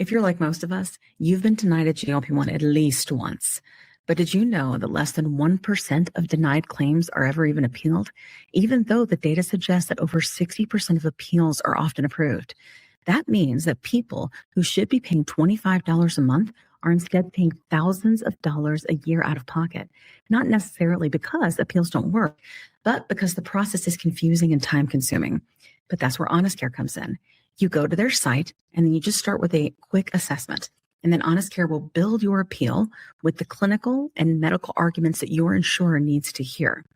If you're like most of us, you've been denied a GLP-1 at least once. But did you know that less than 1% of denied claims are ever even appealed, even though the data suggests that over 60% of appeals are often approved? That means that people who should be paying $25 a month are instead paying thousands of dollars a year out of pocket, not necessarily because appeals don't work, but because the process is confusing and time-consuming. But that's where Honest Care comes in. You go to their site, and then you just start with a quick assessment. And then Honest Care will build your appeal with the clinical and medical arguments that your insurer needs to hear,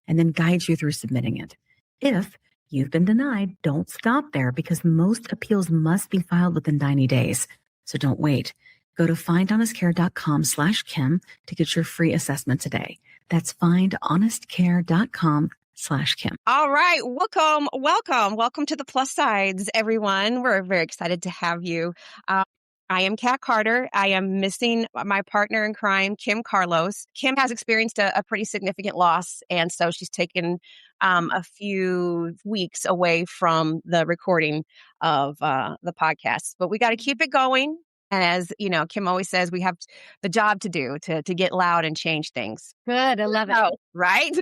and then guide you through submitting it. If you've been denied, don't stop there, because most appeals must be filed within 90 days. So don't wait. Go to findhonestcare.com/Kim to get your free assessment today. That's findhonestcare.com/Kim. All right. Welcome to the Plus Sides, everyone. We're very excited to have you. I am Kat Carter. I am missing my partner in crime, Kim Carlos. Kim has experienced a pretty significant loss, and so she's taken a few weeks away from the recording of the podcast. But we got to keep it going. And as you know, Kim always says, we have the job to do to get loud and change things. Good. I love it. Right?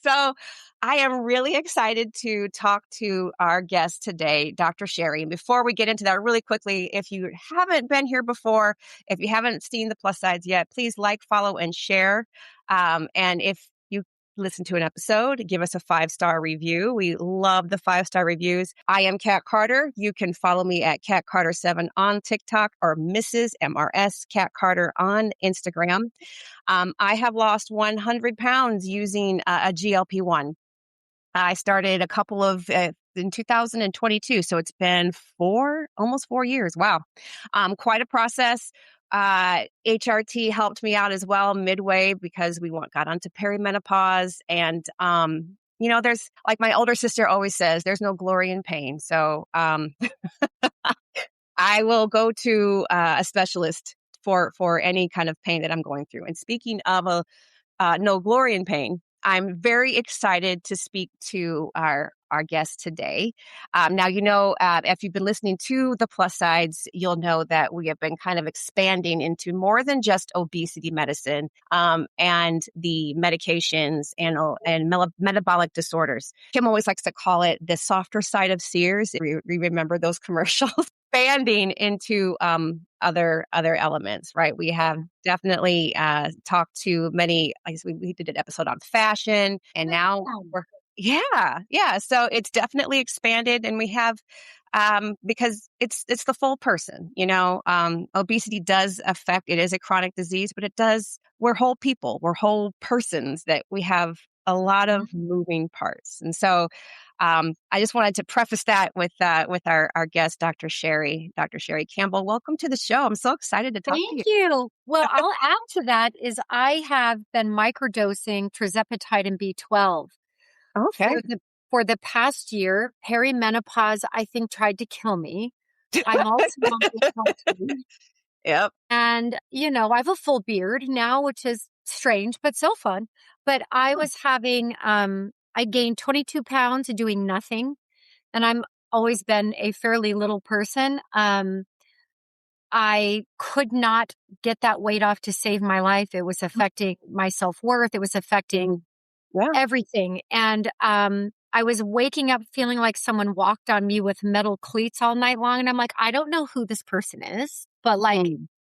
So I am really excited to talk to our guest today, Dr. Sherry. And before we get into that, really quickly, if you haven't been here before, if you haven't seen the Plus Sides yet, please like, follow, and share. And if you listen to an episode, give us a 5-star review. We love the 5-star reviews. I am Kat Carter. You can follow me at Kat Carter7 on TikTok, or Mrs. MRS Kat Carter on Instagram. I have lost 100 pounds using a GLP-1. I started a couple of in 2022, so it's been almost 4 years. Wow, quite a process. HRT helped me out as well midway, because we got onto perimenopause, and there's, like my older sister always says, there's no glory in pain. So I will go to a specialist for any kind of pain that I'm going through. And speaking of no glory in pain, I'm very excited to speak to our guest today. Now, if you've been listening to the Plus Sides, you'll know that we have been kind of expanding into more than just obesity medicine and the medications and metabolic disorders. Kim always likes to call it the softer side of Sears. We remember those commercials. Expanding into other elements, right? We have definitely talked to many. I guess we did an episode on fashion, and now we're So it's definitely expanded, and we have because it's the full person. Obesity does affect. It is a chronic disease, but we're whole people. We're whole persons that we have a lot of moving parts, and so. I just wanted to preface that with our guest, Dr. Sherry Campbell. Welcome to the show. I'm so excited to talk to you. Thank you. Well, I'll add to that is I have been microdosing tirzepatide and B12. Okay. For the past year. Perimenopause, I think, tried to kill me. I'm also healthy. Yep. And, I have a full beard now, which is strange, but so fun. But I was having... I gained 22 pounds doing nothing, and I'm always been a fairly little person. I could not get that weight off to save my life. It was affecting my self-worth. It was affecting everything. And I was waking up feeling like someone walked on me with metal cleats all night long. And I'm like, I don't know who this person is, but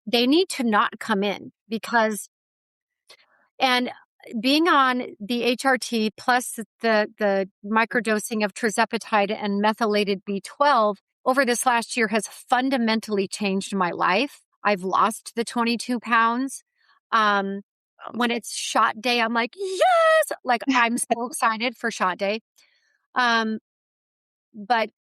they need to not come in because... And being on the HRT plus the microdosing of tirzepatide and methylated B12 over this last year has fundamentally changed my life. I've lost the 22 pounds. When it's shot day, I'm like, yes! Like, I'm so excited for shot day. But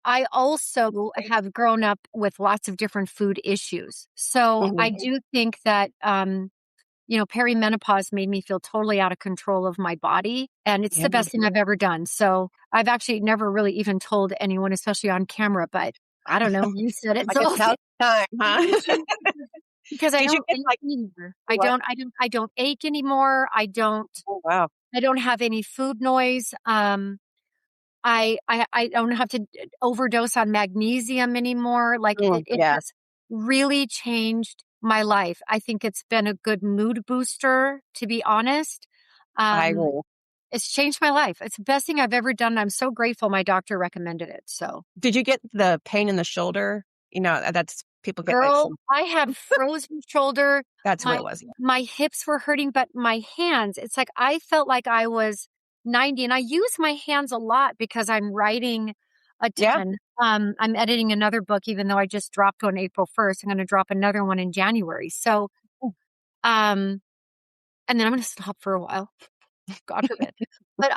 I also have grown up with lots of different food issues. So I do think that, perimenopause made me feel totally out of control of my body. And it's the best thing I've ever done. So I've actually never really even told anyone, especially on camera, but I don't know. You said it. Like a tough time, huh? Because I don't ache anymore. I don't ache anymore. I don't have any food noise. I don't have to overdose on magnesium anymore. Like really changed my life. I think it's been a good mood booster, to be honest. I agree. It's changed my life. It's the best thing I've ever done. I'm so grateful my doctor recommended it. So, Did you get the pain in the shoulder? That's people get like girl, some, I had frozen shoulder. that's what it was. My hips were hurting, but my hands, it's like I felt like I was 90, and I use my hands a lot because I'm writing a Yeah. ton. I'm editing another book, even though I just dropped one April 1st. I'm going to drop another one in January. So, and then I'm going to stop for a while. God forbid. But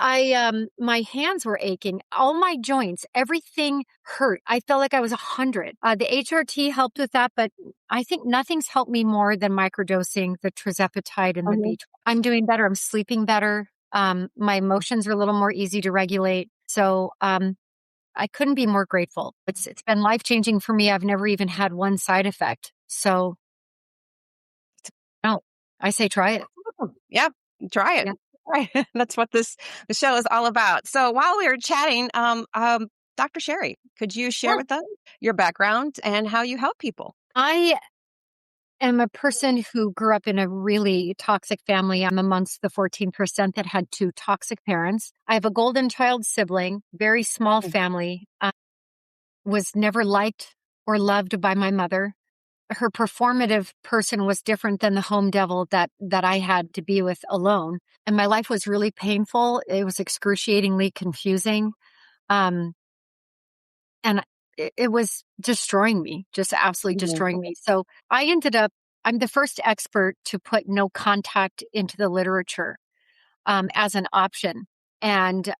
my hands were aching. All my joints, everything hurt. I felt like I was 100. The HRT helped with that, but I think nothing's helped me more than microdosing the tirzepatide and the B12. I'm doing better. I'm sleeping better. My emotions are a little more easy to regulate. So, I couldn't be more grateful. It's been life-changing for me. I've never even had one side effect. So, no, I say try it. Yeah, try it. Yeah. Right. That's what the show is all about. So while we were chatting, Dr. Sherry, could you share with us your background and how you help people? I am a person who grew up in a really toxic family. I'm amongst the 14% that had 2 toxic parents. I have a golden child sibling, very small family. Was never liked or loved by my mother. Her performative person was different than the home devil that I had to be with alone. And my life was really painful. It was excruciatingly confusing. And it was destroying me, just absolutely destroying me. So I'm the first expert to put no contact into the literature as an option. And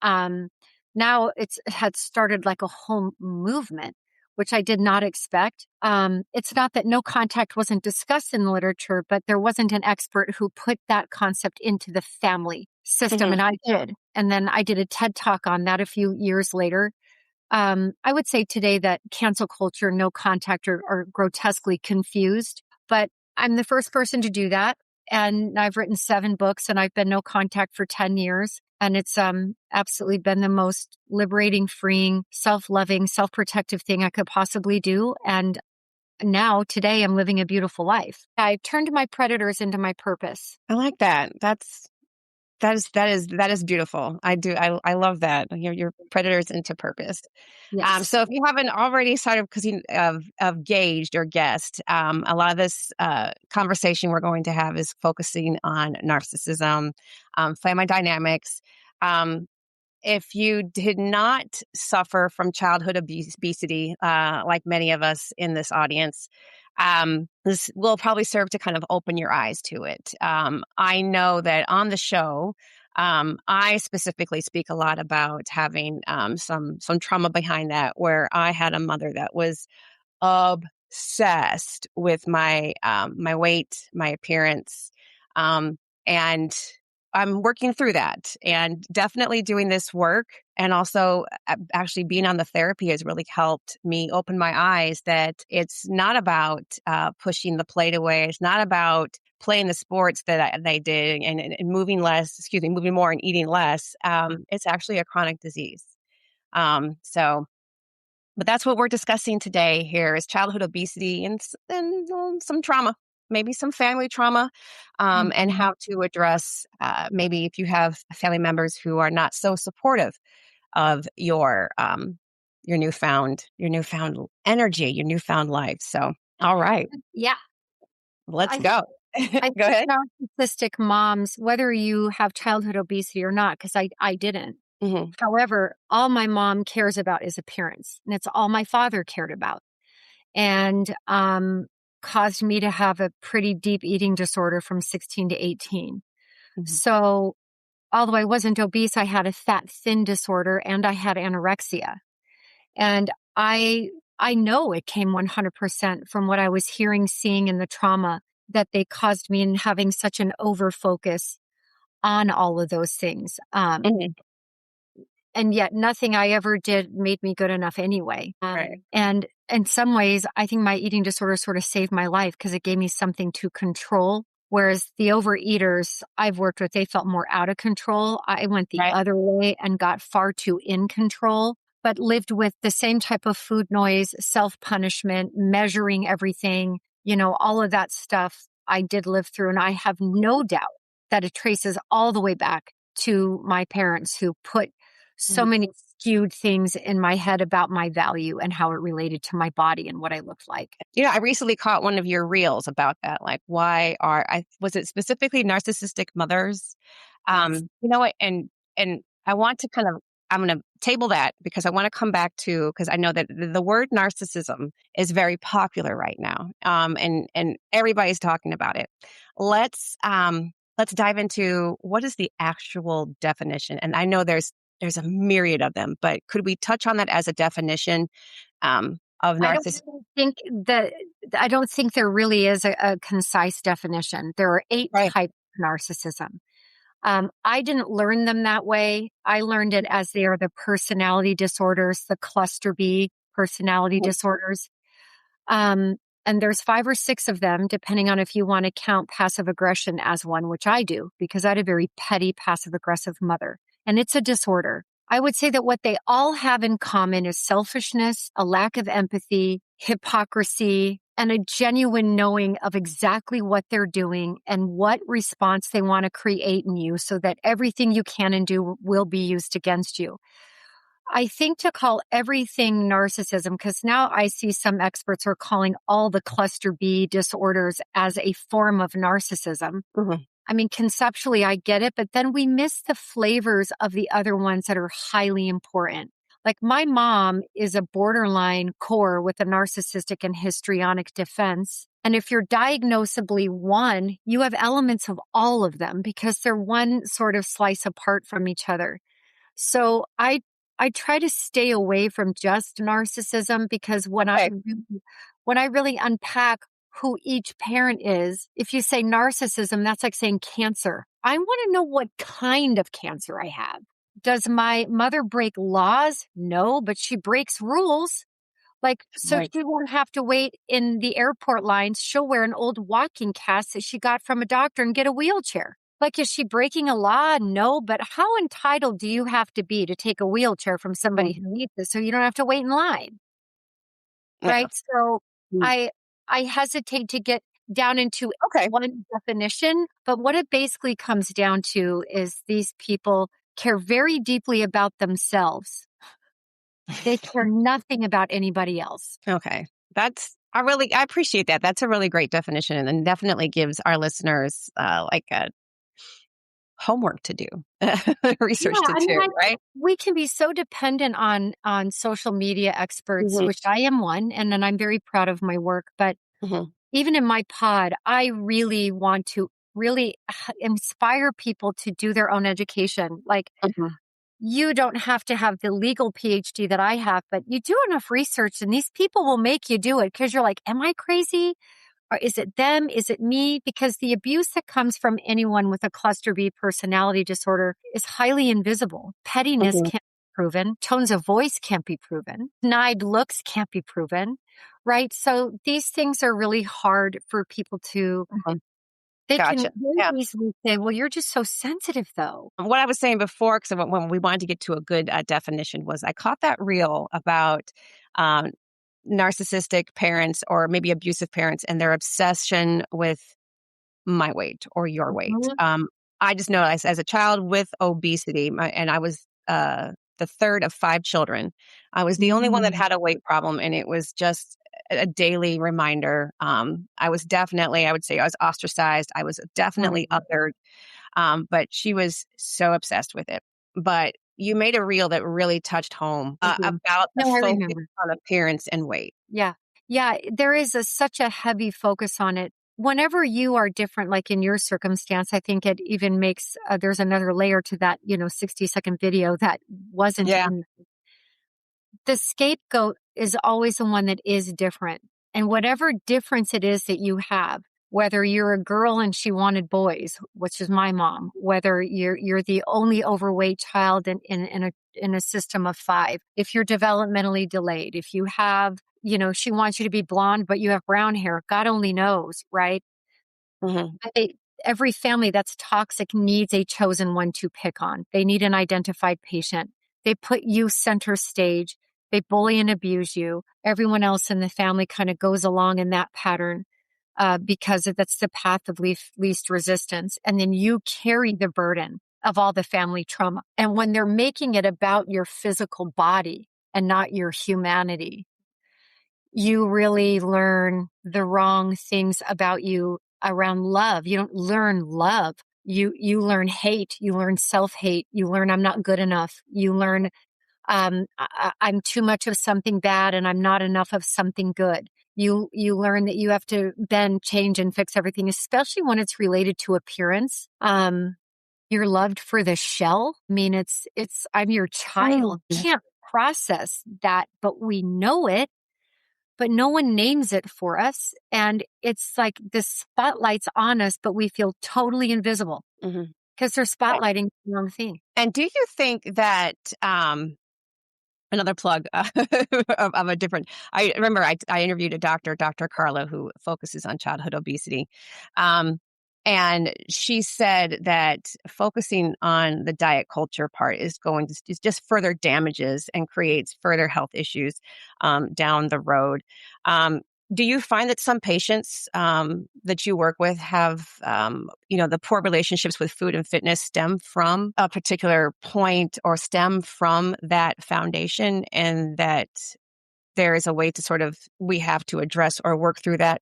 now it had started like a whole movement, which I did not expect. It's not that no contact wasn't discussed in the literature, but there wasn't an expert who put that concept into the family system. And I did. And then I did a TED Talk on that a few years later. I would say today that cancel culture, no contact are grotesquely confused, but I'm the first person to do that. And I've written 7 books and I've been no contact for 10 years. And it's absolutely been the most liberating, freeing, self-loving, self-protective thing I could possibly do. And now today I'm living a beautiful life. I turned my predators into my purpose. I like that. That is beautiful. I love that. Your predators into purpose. Yes. So if you haven't already sort of gauged or guessed, a lot of this conversation we're going to have is focusing on narcissism, family dynamics. If you did not suffer from childhood obesity, like many of us in this audience, this will probably serve to kind of open your eyes to it. I know that on the show, I specifically speak a lot about having some trauma behind that, where I had a mother that was obsessed with my my weight, my appearance, and I'm working through that, and definitely doing this work, and also actually being on the therapy has really helped me open my eyes that it's not about pushing the plate away. It's not about playing the sports that they did and moving more and eating less. It's actually a chronic disease. But that's what we're discussing today here is childhood obesity and some trauma, maybe some family trauma, and how to address maybe if you have family members who are not so supportive of your newfound energy, your newfound life. So, all right. Yeah. Let's go. I Go ahead. Narcissistic moms, whether you have childhood obesity or not, because I didn't. Mm-hmm. However, all my mom cares about is appearance. And it's all my father cared about. And caused me to have a pretty deep eating disorder from 16 to 18. Mm-hmm. So although I wasn't obese, I had a fat thin disorder and I had anorexia. And I know it came 100% from what I was hearing, seeing in the trauma that they caused me in having such an over focus on all of those things. And yet nothing I ever did made me good enough anyway. Right. And in some ways, I think my eating disorder sort of saved my life because it gave me something to control. Whereas the overeaters I've worked with, they felt more out of control. I went the other way and got far too in control. but lived with the same type of food noise, self-punishment, measuring everything, all of that stuff I did live through. And I have no doubt that it traces all the way back to my parents who put so many skewed things in my head about my value and how it related to my body and what I looked like. I recently caught one of your reels about that. Like, was it specifically narcissistic mothers? Yes. And I want to I'm going to table that because I want to come back to, because I know that the word narcissism is very popular right now. And everybody's talking about it. Let's dive into what is the actual definition. And I know there's a myriad of them, but could we touch on that as a definition of narcissism? I don't think there really is a concise definition. There are 8 Right. types of narcissism. I didn't learn them that way. I learned it as they are the personality disorders, the cluster B personality disorders. And there's 5 or 6 of them, depending on if you want to count passive aggression as one, which I do, because I had a very petty passive aggressive mother. And it's a disorder. I would say that what they all have in common is selfishness, a lack of empathy, hypocrisy, and a genuine knowing of exactly what they're doing and what response they want to create in you so that everything you can and do will be used against you. I think to call everything narcissism, because now I see some experts are calling all the cluster B disorders as a form of narcissism. I mean, conceptually, I get it, but then we miss the flavors of the other ones that are highly important. Like my mom is a borderline core with a narcissistic and histrionic defense. And if you're diagnosably one, you have elements of all of them because they're one sort of slice apart from each other. So I try to stay away from just narcissism because when I really unpack who each parent is, if you say narcissism, that's like saying cancer. I want to know what kind of cancer I have. Does my mother break laws? No, but she breaks rules. She won't have to wait in the airport lines. She'll wear an old walking cast that she got from a doctor and get a wheelchair. Is she breaking a law? No, but how entitled do you have to be to take a wheelchair from somebody who needs it so you don't have to wait in line? Yeah. Right? So I hesitate to get down into one definition, but what it basically comes down to is these people care very deeply about themselves. They care nothing about anybody else. Okay. I appreciate that. That's a really great definition and definitely gives our listeners a homework to do, research to do, right? We can be so dependent on social media experts, which I am one, and then I'm very proud of my work. But even in my pod, I really want to really inspire people to do their own education. You don't have to have the legal PhD that I have, but you do enough research and these people will make you do it because you're like, am I crazy? Or is it them? Is it me? Because the abuse that comes from anyone with a cluster B personality disorder is highly invisible. Pettiness can't be proven. Tones of voice can't be proven. Denied looks can't be proven. Right? So these things are really hard for people to... They can very easily say, well, you're just so sensitive, though. What I was saying before, because when we wanted to get to a good definition, was I caught that reel about narcissistic parents or maybe abusive parents and their obsession with my weight or your weight. I just know as a child with obesity, and I was the third of 5 children, I was the only one that had a weight problem, and it was just a daily reminder. I would say I was ostracized. I was definitely othered. But she was so obsessed with it. But you made a reel that really touched home about the focus on appearance and weight. Yeah. Yeah. There is such a heavy focus on it. Whenever you are different, like in your circumstance, I think it even makes, there's another layer to that, 60-second video that wasn't in. The scapegoat is always the one that is different. And whatever difference it is that you have, whether you're a girl and she wanted boys, which is my mom, whether you're the only overweight child in a system of 5, if you're developmentally delayed, if you have, she wants you to be blonde, but you have brown hair, God only knows, right? Every family that's toxic needs a chosen one to pick on. They need an identified patient. They put you center stage. They bully and abuse you. Everyone else in the family kind of goes along in that pattern because that's the path of least resistance. And then you carry the burden of all the family trauma. And when they're making it about your physical body and not your humanity, you really learn the wrong things about you around love. You don't learn love. You learn hate. You learn self-hate. You learn I'm not good enough. You learn I'm too much of something bad and I'm not enough of something good. You learn that you have to bend, change, and fix everything, especially when it's related to appearance. You're loved for the shell. I mean, it's I'm your child. Can't process that, but we know it. But no one names it for us. And it's like the spotlight's on us, but we feel totally invisible because they're spotlighting the wrong thing. And do you think that, another plug of a different, I remember I interviewed a doctor, Dr. Carla, who focuses on childhood obesity. And she said that focusing on the diet culture part is just further damages and creates further health issues down the road. Do you find that some patients that you work with have, the poor relationships with food and fitness stem from a particular point or stem from that foundation, and that there is a way to we have to address or work through that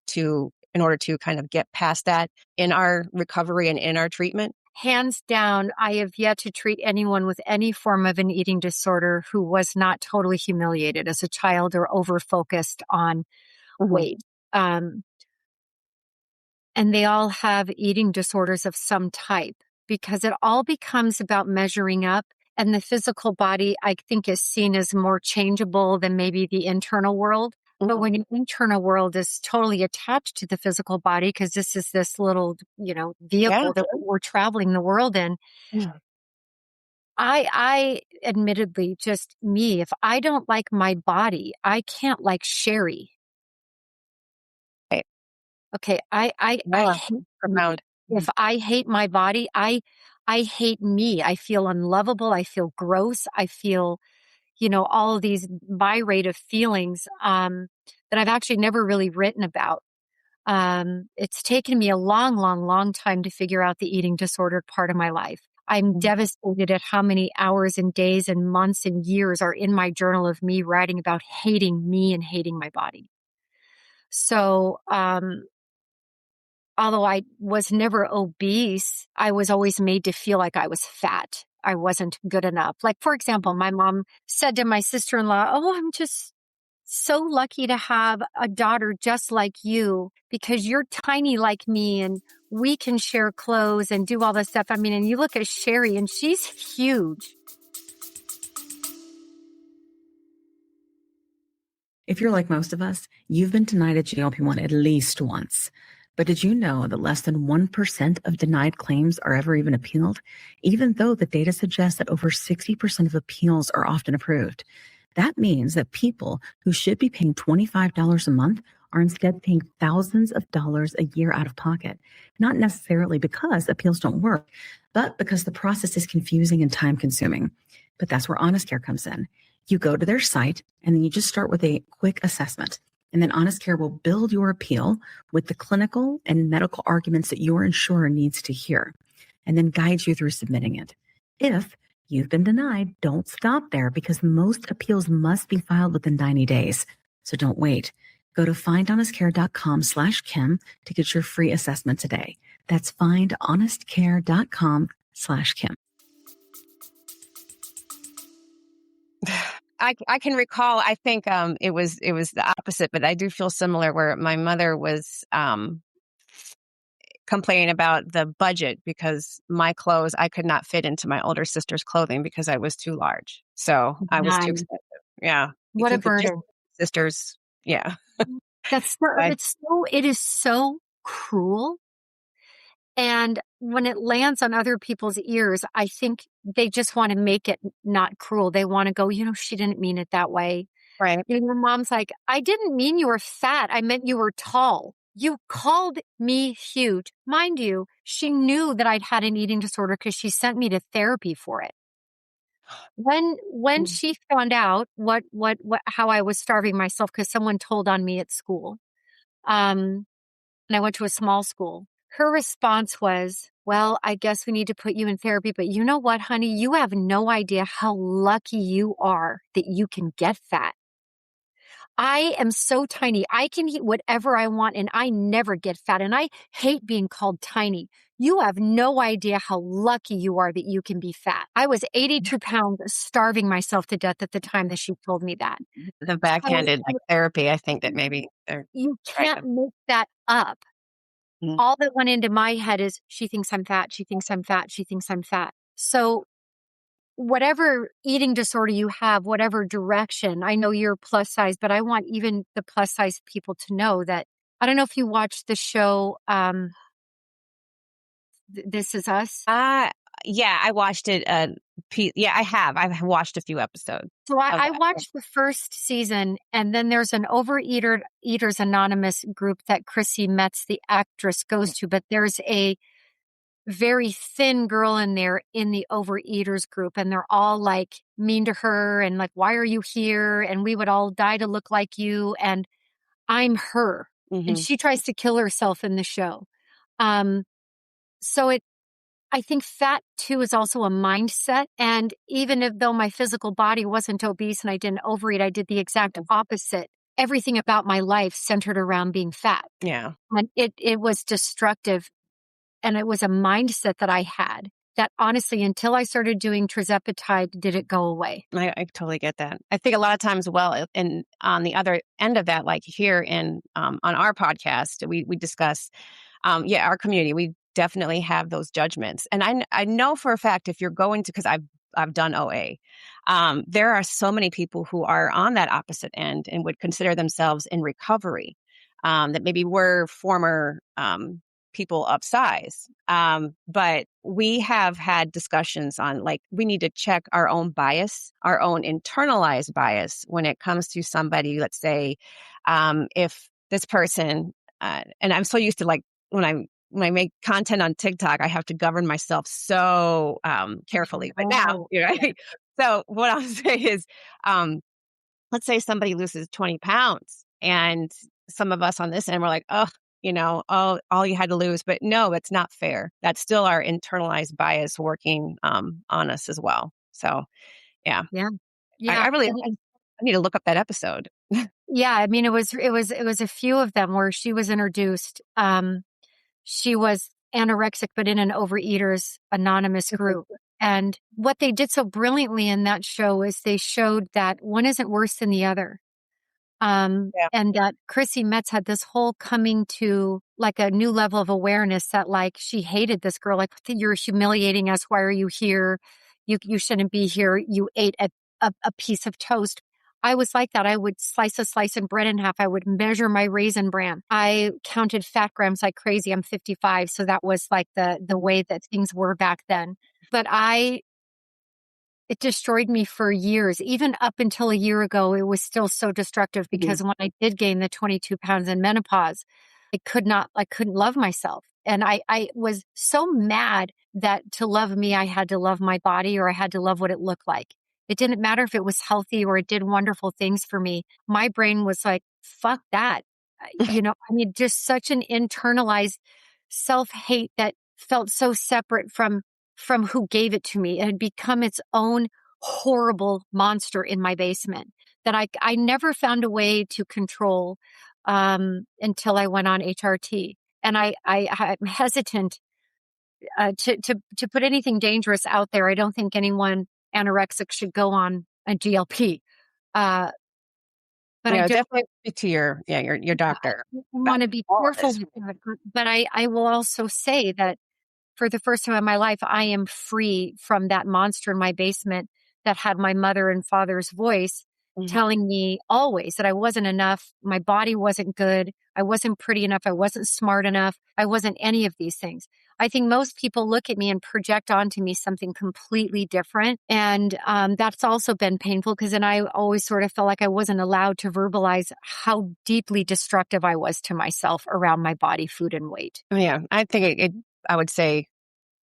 in order to kind of get past that in our recovery and in our treatment? Hands down, I have yet to treat anyone with any form of an eating disorder who was not totally humiliated as a child or over-focused on weight. And they all have eating disorders of some type because it all becomes about measuring up. And the physical body, I think, is seen as more changeable than maybe the internal world. But when your internal world is totally attached to the physical body, because this is this little, vehicle that we're traveling the world in. I admittedly, just me, if I don't like my body, I can't like Sherry. Okay. I hate profound. If I hate my body, I hate me. I feel unlovable. I feel gross. I feel, all of these myriad of feelings that I've actually never really written about. It's taken me a long, long, long time to figure out the eating disorder part of my life. I'm devastated at how many hours and days and months and years are in my journal of me writing about hating me and hating my body. So, although I was never obese, I was always made to feel like I was fat. I wasn't good enough. Like, for example, my mom said to my sister-in-law, "Oh, I'm just so lucky to have a daughter just like you because you're tiny like me and we can share clothes and do all this stuff." I mean, and you look at Sherry and she's huge. If you're like most of us, you've been denied a GLP-1 at least once. But did you know that less than 1% of denied claims are ever even appealed, even though the data suggests that over 60% of appeals are often approved? That means that people who should be paying $25 a month are instead paying thousands of dollars a year out of pocket, not necessarily because appeals don't work, but because the process is confusing and time-consuming. But that's where Honest Care comes in. You go to their site, and then you just start with a quick assessment. And then Honest Care will build your appeal with the clinical and medical arguments that your insurer needs to hear, and then guide you through submitting it. If you've been denied, don't stop there because most appeals must be filed within 90 days. So don't wait. Go to findhonestcare.com/Kim to get your free assessment today. That's findhonestcare.com/Kim. I can recall, I think it was the opposite, but I do feel similar where my mother was complaining about the budget because my clothes, I could not fit into my older sister's clothing because I was too large. So I was too expensive. Yeah. What a burden. Sisters. Yeah. It is so cruel. And when it lands on other people's ears, I think they just want to make it not cruel. They want to go, she didn't mean it that way. Right. Your mom's like, I didn't mean you were fat. I meant you were tall. You called me huge. Mind you, she knew that I'd had an eating disorder because she sent me to therapy for it. When she found out how I was starving myself because someone told on me at school, and I went to a small school, her response was, well, I guess we need to put you in therapy, but you know what, honey? You have no idea how lucky you are that you can get fat. I am so tiny. I can eat whatever I want and I never get fat. And I hate being called tiny. You have no idea how lucky you are that you can be fat. I was 82 pounds, starving myself to death at the time that she told me that. The backhanded therapy, I think that maybe you can't make that up. All that went into my head is she thinks I'm fat. She thinks I'm fat. She thinks I'm fat. So whatever eating disorder you have, whatever direction, I know you're plus size, but I want even the plus size people to know that, I don't know if you watched the show, This Is Us. Yeah, I watched it. Yeah, I have. I've watched a few episodes. So I watched the first season, and then there's an Overeaters Anonymous group that Chrissy Metz, the actress, goes to, but there's a very thin girl in there in the overeaters group, and they're all like mean to her and like, why are you here? And we would all die to look like you. And I'm her. And she tries to kill herself in the show. So I think fat too is also a mindset. And even though my physical body wasn't obese and I didn't overeat, I did the exact opposite. Everything about my life centered around being fat. Yeah. And it was destructive. And it was a mindset that I had that honestly, until I started doing tirzepatide, did it go away. I totally get that. I think a lot of times, and on the other end of that, like here on our podcast, we discuss, our community, we definitely have those judgments. And I know for a fact, if you're going to, because I've done OA, there are so many people who are on that opposite end and would consider themselves in recovery, that maybe were former people of size. But we have had discussions on, like, we need to check our own bias, our own internalized bias when it comes to somebody, let's say, if this person, and I'm so used to, like, when I make content on TikTok, I have to govern myself so carefully. But now, right? So what I'll say is, let's say somebody loses 20 pounds and some of us on this end, we're like, oh, all you had to lose. But no, it's not fair. That's still our internalized bias working on us as well. So, yeah. Yeah. I need to look up that episode. Yeah. I mean, it was a few of them where she was introduced. She was anorexic, but in an Overeaters Anonymous group. And what they did so brilliantly in that show is they showed that one isn't worse than the other. And that Chrissy Metz had this whole coming to like a new level of awareness that, like, she hated this girl. Like, you're humiliating us. Why are you here? You shouldn't be here. You ate a piece of toast. I was like that. I would slice a slice of bread in half. I would measure my Raisin Bran. I counted fat grams like crazy. I'm 55. So that was like the way that things were back then. But it destroyed me for years. Even up until a year ago, it was still so destructive because when I did gain the 22 pounds in menopause, I couldn't love myself. And I was so mad that to love me, I had to love my body, or I had to love what it looked like. It didn't matter if it was healthy or it did wonderful things for me. My brain was like, fuck that. Just such an internalized self-hate that felt so separate from who gave it to me. It had become its own horrible monster in my basement that I never found a way to control until I went on HRT. And I'm hesitant to put anything dangerous out there. I don't think anyone anorexic should go on a GLP. But I definitely speak to your doctor. I want to be careful with that. But I will also say that for the first time in my life, I am free from that monster in my basement that had my mother and father's voice telling me always that I wasn't enough. My body wasn't good. I wasn't pretty enough. I wasn't smart enough. I wasn't any of these things. I think most people look at me and project onto me something completely different. And that's also been painful because then I always sort of felt like I wasn't allowed to verbalize how deeply destructive I was to myself around my body, food, and weight. Yeah, I think I would say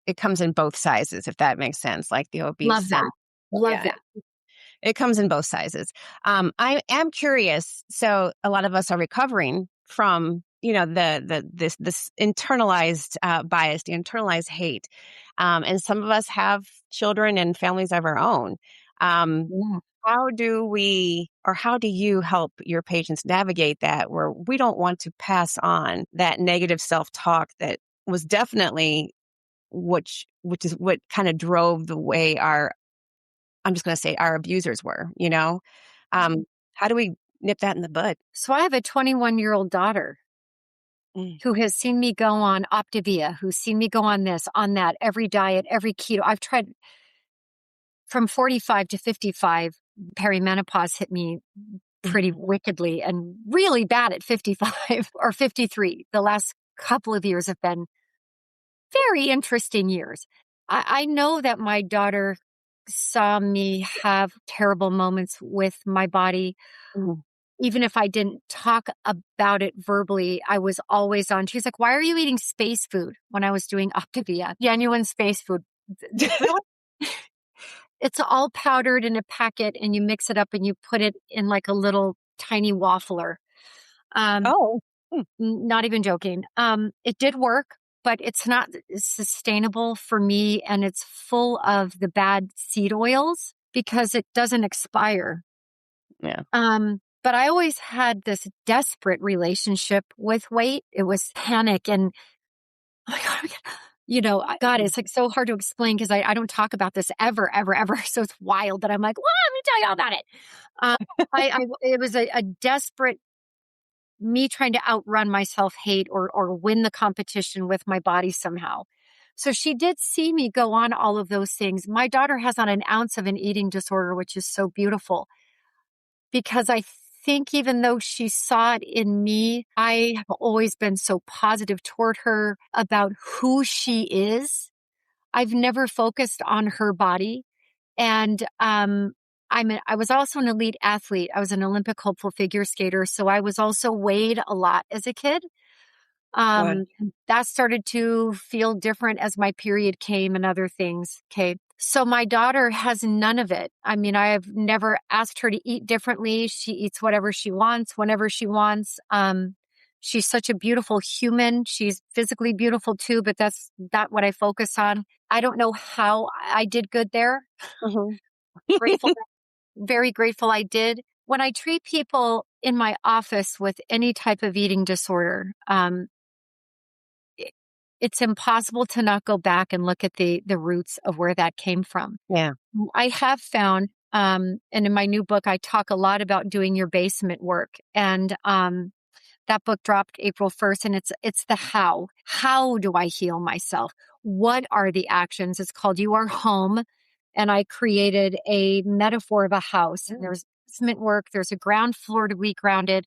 it comes in both sizes, if that makes sense. Like the obese. Love that. Love that. It comes in both sizes. I am curious. So a lot of us are recovering from, this internalized bias, the internalized hate, and some of us have children and families of our own. Yeah. How do you help your patients navigate that, where we don't want to pass on that negative self-talk that was definitely which is what kind of drove the way I'm just going to say our abusers were, how do we nip that in the bud? So I have a 21-year-old daughter who has seen me go on Optavia, who's seen me go on this, on that, every diet, every keto. I've tried from 45 to 55. Perimenopause hit me pretty wickedly and really bad at 55 or 53. The last couple of years have been very interesting years. I know that my daughter saw me have terrible moments with my body. Even if I didn't talk about it verbally, I was always on. She's like, why are you eating space food when I was doing Optavia? Genuine space food. It's all powdered in a packet and you mix it up and you put it in like a little tiny waffler. Not even joking. It did work, but it's not sustainable for me. And it's full of the bad seed oils because it doesn't expire. Yeah. But I always had this desperate relationship with weight. It was panic and, oh my God, God, it's like so hard to explain because I don't talk about this ever. So it's wild that I'm like, well, let me tell you all about it. It was a desperate me trying to outrun my self-hate or win the competition with my body somehow. So she did see me go on all of those things. My daughter has not an ounce of an eating disorder, which is so beautiful because I think even though she saw it in me, I have always been so positive toward her about who she is. I've never focused on her body. And I was also an elite athlete. I was an Olympic hopeful figure skater. So I was also weighed a lot as a kid. That started to feel different as my period came and other things. Okay. So my daughter has none of it. I mean, I have never asked her to eat differently. She eats whatever she wants, whenever she wants. She's such a beautiful human. She's physically beautiful too, but that's not what I focus on. I don't know how I did good there. Grateful, very grateful I did. When I treat people in my office with any type of eating disorder, it's impossible to not go back and look at the roots of where that came from. Yeah. I have found, and in my new book, I talk a lot about doing your basement work. And that book dropped April 1st, and it's the how. How do I heal myself? What are the actions? It's called You Are Home. And I created a metaphor of a house. And there's basement work. There's a ground floor to be grounded.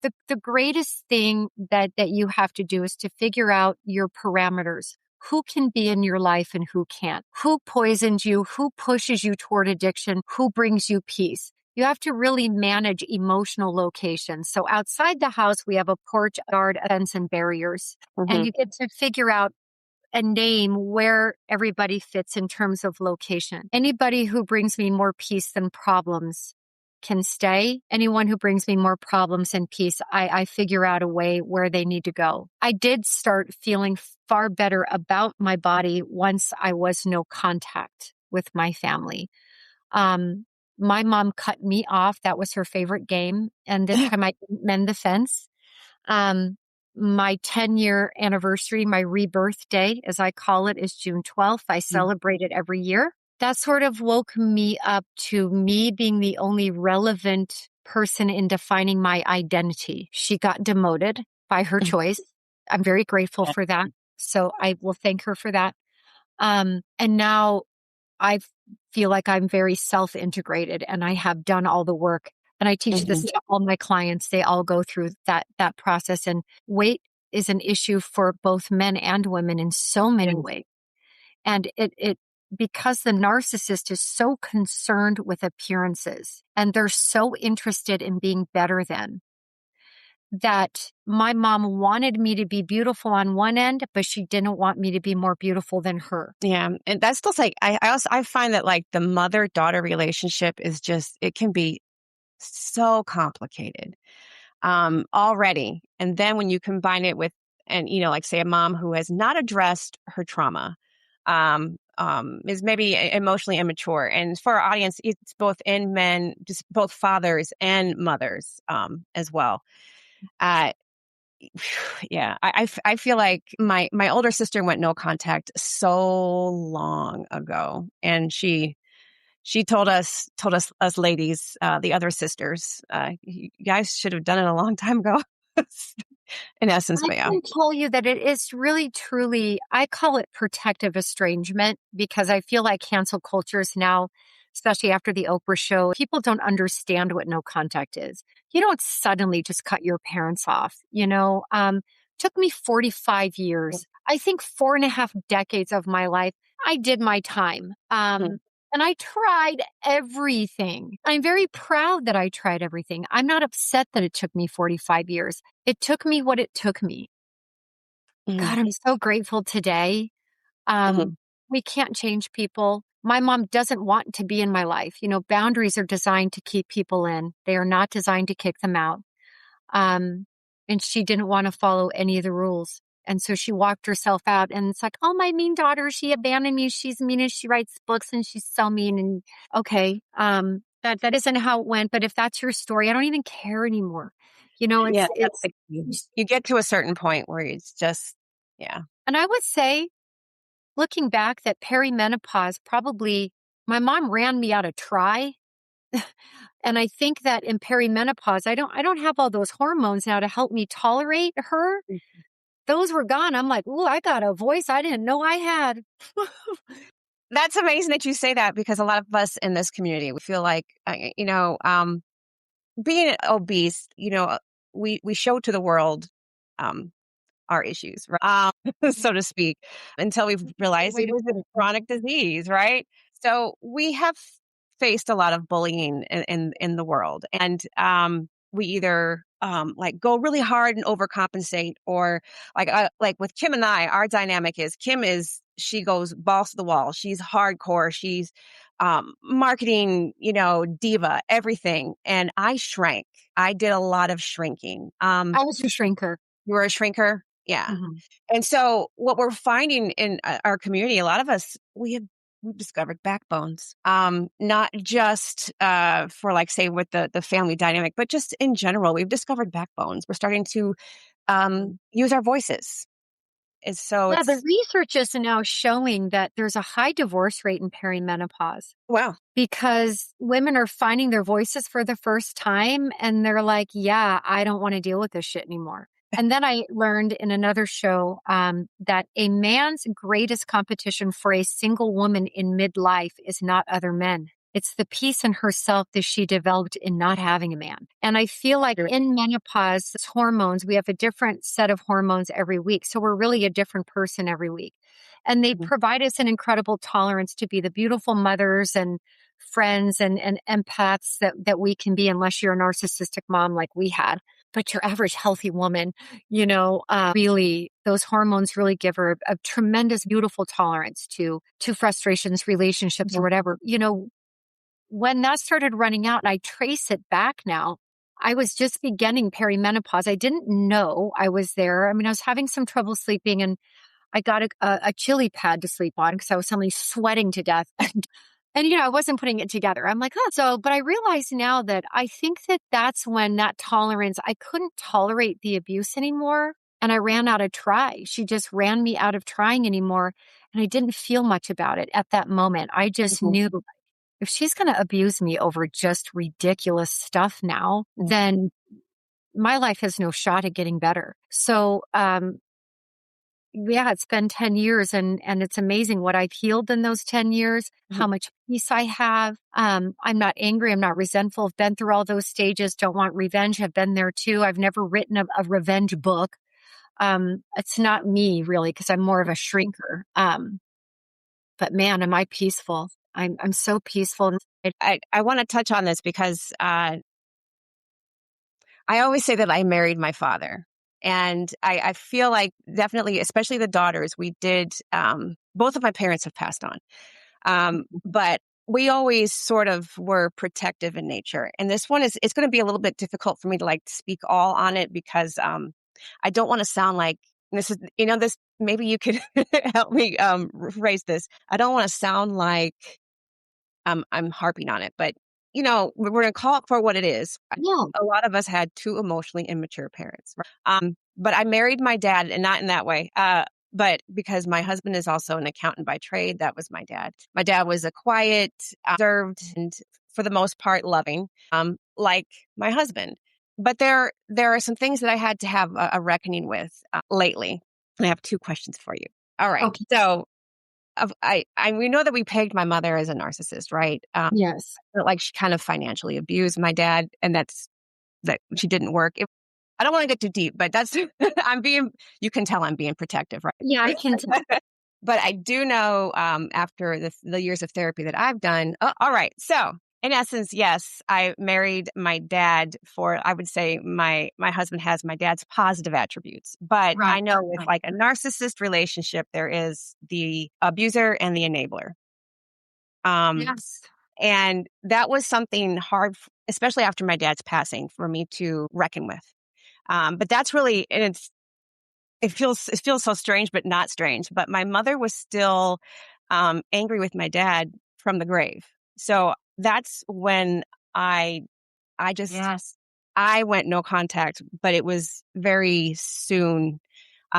The greatest thing that you have to do is to figure out your parameters. Who can be in your life and who can't? Who poisons you? Who pushes you toward addiction? Who brings you peace? You have to really manage emotional locations. So outside the house, we have a porch, yard, a fence, and barriers. And you get to figure out and name where everybody fits in terms of location. Anybody who brings me more peace than problems can stay. Anyone who brings me more problems than peace, I figure out a way where they need to go. I did start feeling far better about my body once I was no contact with my family. My mom cut me off. That was her favorite game. And this time I didn't mend the fence. My 10-year anniversary, my rebirth day, as I call it, is June 12th. I celebrate it every year. That sort of woke me up to me being the only relevant person in defining my identity. She got demoted by her choice. I'm very grateful for that. So I will thank her for that. And now I feel like I'm very self-integrated and I have done all the work. And I teach this to all my clients. They all go through that process. And weight is an issue for both men and women in so many ways. And it because the narcissist is so concerned with appearances and they're so interested in being better than, that my mom wanted me to be beautiful on one end, but she didn't want me to be more beautiful than her. Yeah. And that's still like, I find that like the mother-daughter relationship is just, it can be so complicated already. And then when you combine it with, and, like say a mom who has not addressed her trauma, is maybe emotionally immature. And for our audience, it's both in men, just both fathers and mothers as well. Yeah, I feel like my older sister went no contact so long ago, and she told us ladies, the other sisters, you guys should have done it a long time ago. In essence, I but yeah. can tell you that it is really, truly, I call it protective estrangement, because I feel like cancel cultures now, especially after the Oprah show, people don't understand what no contact is. You don't suddenly just cut your parents off, took me 45 years. I think 4.5 decades of my life, I did my time. And I tried everything. I'm very proud that I tried everything. I'm not upset that it took me 45 years. It took me what it took me. God, I'm so grateful today. We can't change people. My mom doesn't want to be in my life. Boundaries are designed to keep people in. They are not designed to kick them out. And she didn't want to follow any of the rules. And so she walked herself out, and it's like, oh, my mean daughter, she abandoned me. She's mean, and she writes books, and she's so mean. And okay, that isn't how it went. But if that's your story, I don't even care anymore. It's you get to a certain point where it's just, yeah. And I would say, looking back, that perimenopause, probably my mom ran me out of try. And I think that in perimenopause, I don't have all those hormones now to help me tolerate her. Those were gone. I'm like, ooh, I got a voice I didn't know I had. That's amazing that you say that, because a lot of us in this community, we feel like, being obese, we show to the world our issues, right? So to speak, until we've realized it is a chronic disease, right? So we have faced a lot of bullying in the world, and we either like go really hard and overcompensate, or like with Kim and I, our dynamic is she goes balls to the wall. She's hardcore. She's marketing, diva, everything, and I shrank. I did a lot of shrinking. I was a shrinker. You were a shrinker? Yeah. Mm-hmm. And so what we're finding in our community, a lot of us, we've discovered backbones, not just for like, say, with the family dynamic, but just in general, we've discovered backbones. We're starting to use our voices. And so the research is now showing that there's a high divorce rate in perimenopause. Wow. Because women are finding their voices for the first time, and they're like, yeah, I don't want to deal with this shit anymore. And then I learned in another show that a man's greatest competition for a single woman in midlife is not other men. It's the peace in herself that she developed in not having a man. And I feel like in menopause, hormones, we have a different set of hormones every week. So we're really a different person every week. And they provide us an incredible tolerance to be the beautiful mothers and friends and empaths that we can be, unless you're a narcissistic mom like we had. But your average healthy woman, really, those hormones really give her a tremendous, beautiful tolerance to frustrations, relationships, or whatever. When that started running out, and I trace it back now, I was just beginning perimenopause. I didn't know I was there. I mean, I was having some trouble sleeping, and I got a chili pad to sleep on because I was suddenly sweating to death. And, I wasn't putting it together. I'm like, but I realize now that I think that that's when that tolerance, I couldn't tolerate the abuse anymore. And I ran out of try. She just ran me out of trying anymore. And I didn't feel much about it at that moment. I just knew, if she's going to abuse me over just ridiculous stuff now, then my life has no shot at getting better. So, it's been 10 years, and it's amazing what I've healed in those 10 years, how much peace I have. I'm not angry. I'm not resentful. I've been through all those stages. Don't want revenge. I've been there too. I've never written a revenge book. It's not me really, because I'm more of a shrinker. But man, am I peaceful. I'm so peaceful. I want to touch on this because I I always say that I married my father. And I feel like definitely, especially the daughters, we did, both of my parents have passed on. But we always sort of were protective in nature. And this one it's going to be a little bit difficult for me to like speak all on it because I don't want to sound like this is, this, maybe you could help me rephrase this. I don't want to sound like I'm harping on it, but we're going to call it for what it is. Yeah. A lot of us had two emotionally immature parents. But I married my dad, and not in that way. But because my husband is also an accountant by trade, that was my dad. My dad was a quiet, reserved, and for the most part, loving, like my husband. But there are some things that I had to have a reckoning with lately. And I have two questions for you. All right. Okay. So we know that we pegged my mother as a narcissist, right? Yes. Like she kind of financially abused my dad, and that she didn't work. I don't want to get too deep, but that's you can tell I'm being protective, right? Yeah, I can tell. But I do know after the years of therapy that I've done. All right. So in essence, yes, I married my dad I would say my husband has my dad's positive attributes. But Right. I know with like a narcissist relationship, there is the abuser and the enabler. Yes. And that was something hard, especially after my dad's passing, for me to reckon with. But that's really, and it feels so strange, but not strange. But my mother was still angry with my dad from the grave. So that's when I just, Yes. I went no contact, but it was very soon,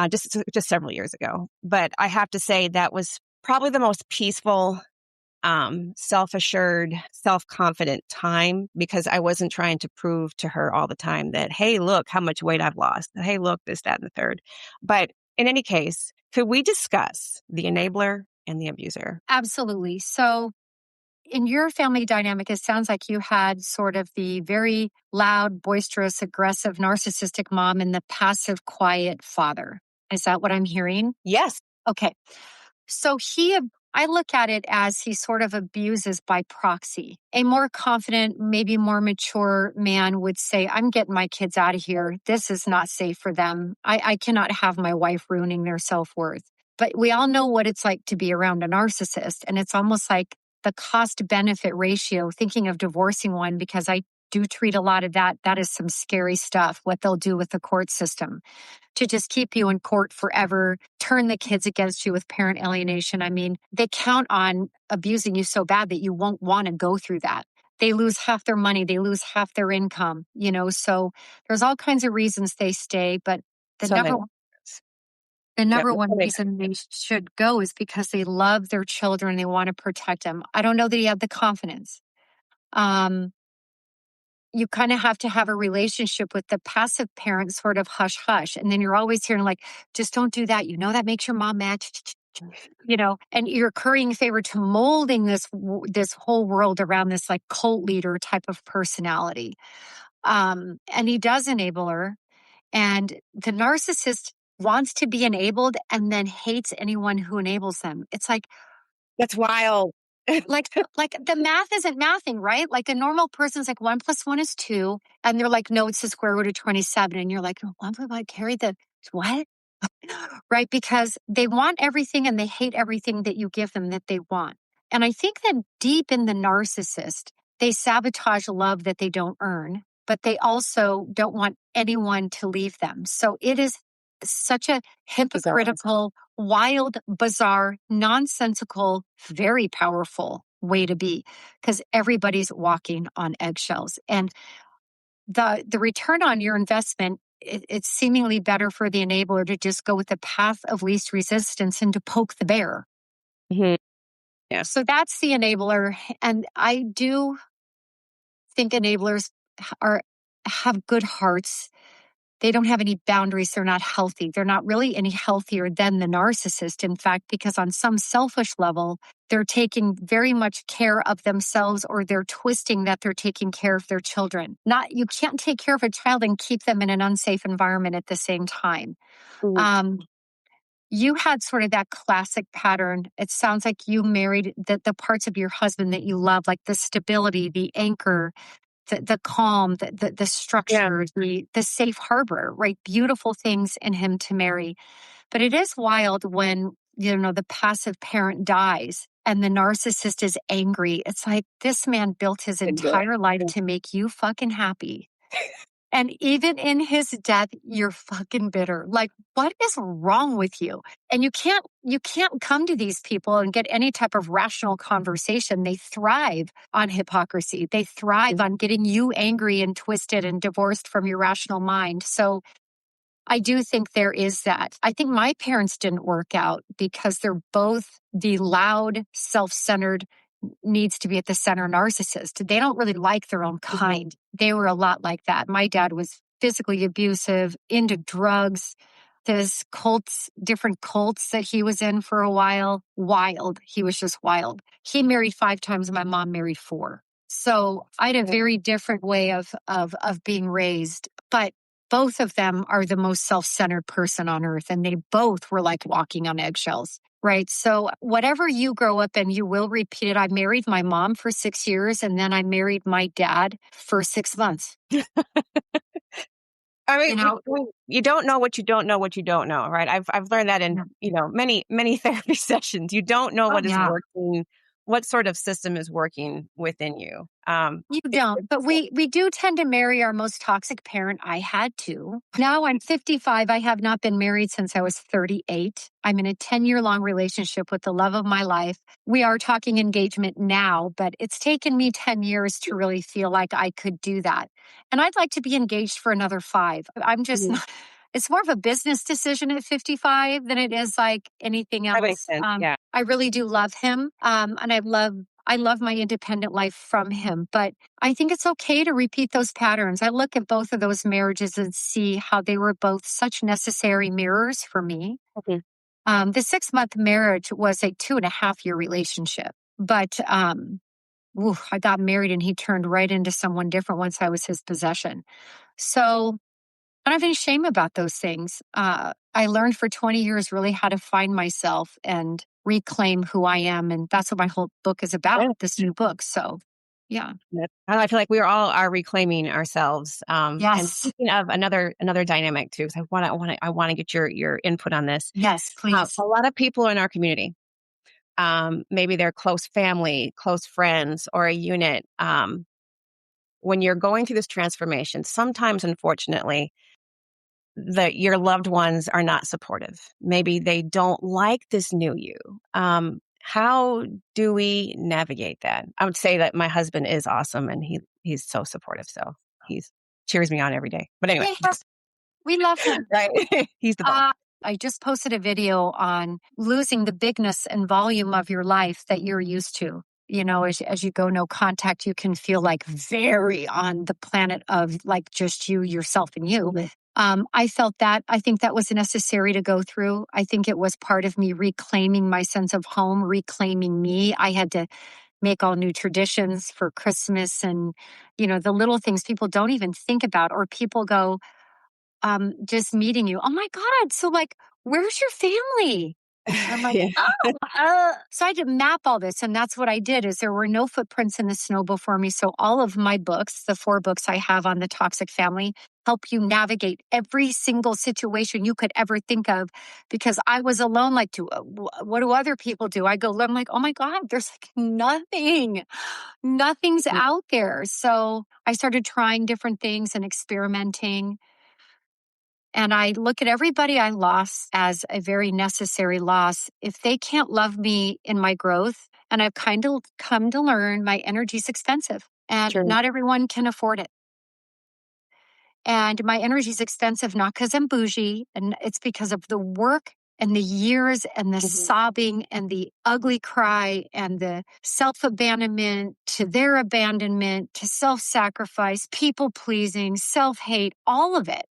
just several years ago. But I have to say that was probably the most peaceful, self-assured, self-confident time, because I wasn't trying to prove to her all the time that, hey, look how much weight I've lost. Hey, look, this, that, and the third. But in any case, could we discuss the enabler and the abuser? Absolutely. So in your family dynamic, it sounds like you had sort of the very loud, boisterous, aggressive, narcissistic mom and the passive, quiet father. Is that what I'm hearing? Yes. Okay. So I look at it as he sort of abuses by proxy. A more confident, maybe more mature man would say, I'm getting my kids out of here. This is not safe for them. I cannot have my wife ruining their self-worth. But we all know what it's like to be around a narcissist. And it's almost like the cost benefit ratio, thinking of divorcing one, because I do treat a lot of that. That is some scary stuff, what they'll do with the court system to just keep you in court forever, turn the kids against you with parent alienation. I mean, they count on abusing you so bad that you won't want to go through that. They lose half their money, they lose half their income, so there's all kinds of reasons they stay, but the number one reason they should go is because they love their children, they want to protect them. I don't know that you have the confidence. You kind of have to have a relationship with the passive parent, sort of hush hush. And then you're always hearing like, just don't do that. That makes your mom mad, and you're currying favor to molding this whole world around this like cult leader type of personality. And he does enable her. And the narcissist wants to be enabled and then hates anyone who enables them. It's like, that's wild. like the math isn't mathing, right? Like a normal person's like 1 + 1 is 2. And they're like, no, it's the square root of 27. And you're like, oh, why would I carry the what? Right? Because they want everything and they hate everything that you give them that they want. And I think that deep in the narcissist, they sabotage love that they don't earn, but they also don't want anyone to leave them. So it is such a hypocritical, wild, bizarre, nonsensical, very powerful way to be, because everybody's walking on eggshells. And the return on your investment, it's seemingly better for the enabler to just go with the path of least resistance and to poke the bear. Mm-hmm. Yeah. So that's the enabler. And I do think enablers have good hearts. They don't have any boundaries. They're not healthy. They're not really any healthier than the narcissist, in fact, because on some selfish level, they're taking very much care of themselves, or they're twisting that they're taking care of their children. You can't take care of a child and keep them in an unsafe environment at the same time. Mm-hmm. You had sort of that classic pattern. It sounds like you married the parts of your husband that you love, like the stability, the anchor, the calm, the structure, the safe harbor, right? Beautiful things in him to marry. But it is wild when, the passive parent dies and the narcissist is angry. It's like, this man built his entire life to make you fucking happy. And even in his death, you're fucking bitter. Like, what is wrong with you? And you can't come to these people and get any type of rational conversation. They thrive on hypocrisy. They thrive on getting you angry and twisted and divorced from your rational mind. So I do think there is that. I think my parents didn't work out because they're both the loud, self-centered, needs to be at the center narcissist. They don't really like their own kind. They were a lot like that. My dad was physically abusive, into drugs. There's different cults that he was in for a while. Wild. He was just wild. He married 5 times. My mom married 4. So I had a very different way of being raised. But both of them are the most self-centered person on earth. And they both were like walking on eggshells. Right. So whatever you grow up in, you will repeat it. I married my mom for 6 years, and then I married my dad for 6 months. I mean, you don't know what you don't know what you don't know, right? I've learned that in many therapy sessions. You don't know what is working, what sort of system is working within you. You don't, but we do tend to marry our most toxic parent. I had to. Now I'm 55. I have not been married since I was 38. I'm in a 10-year-long relationship with the love of my life. We are talking engagement now, but it's taken me 10 years to really feel like I could do that. And I'd like to be engaged for another 5. I'm just not. It's more of a business decision at 55 than it is like anything else. That makes sense. I really do love him. And I love my independent life from him, but I think it's okay to repeat those patterns. I look at both of those marriages and see how they were both such necessary mirrors for me. Okay. The 6-month marriage was a 2.5-year relationship, but I got married and he turned right into someone different once I was his possession. So I don't have any shame about those things. I learned for 20 years really how to find myself and reclaim who I am. And that's what my whole book is about, this new book. So, yeah. I feel like we all are reclaiming ourselves. Yes. And speaking of another dynamic too, because I want to get your input on this. Yes, please. A lot of people in our community, maybe they're close family, close friends, or a unit. When you're going through this transformation, sometimes, unfortunately, your loved ones are not supportive. Maybe they don't like this new you. How do we navigate that? I would say that my husband is awesome and he's so supportive. So he cheers me on every day. But anyway. We love him. Right. He's the boss. I just posted a video on losing the bigness and volume of your life that you're used to. As you go no contact, you can feel like very on the planet of like just you, yourself, and you. I felt that. I think that was necessary to go through. I think it was part of me reclaiming my sense of home, reclaiming me. I had to make all new traditions for Christmas and, the little things people don't even think about, or people go, just meeting you. Oh my God. So like, where's your family? I'm like, So I had to map all this. And that's what I did is there were no footprints in the snow before me. So all of my books, the 4 books I have on the toxic family, help you navigate every single situation you could ever think of, because I was alone. Like, what do other people do? I'm like, oh my God, there's like nothing's out there. So I started trying different things and experimenting. And I look at everybody I lost as a very necessary loss. If they can't love me in my growth, and I've kind of come to learn my energy is expensive and not everyone can afford it. And my energy is expensive, not because I'm bougie, and it's because of the work and the years and the sobbing and the ugly cry and the self-abandonment to their abandonment to self-sacrifice, people-pleasing, self-hate, all of it.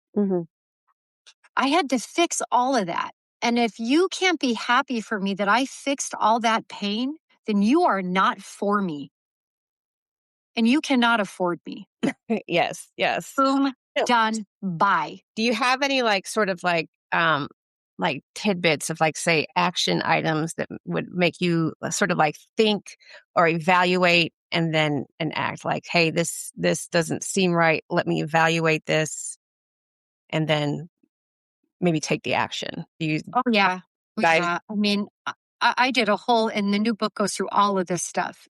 I had to fix all of that. And if you can't be happy for me that I fixed all that pain, then you are not for me. And you cannot afford me. Yes. Boom, done, bye. Do you have any sort of tidbits of say action items that would make you sort of think or evaluate and then an act like, hey, this doesn't seem right. Let me evaluate this and then maybe take the action. Oh, yeah. Guys? Yeah. I mean, I did a whole, and the new book goes through all of this stuff.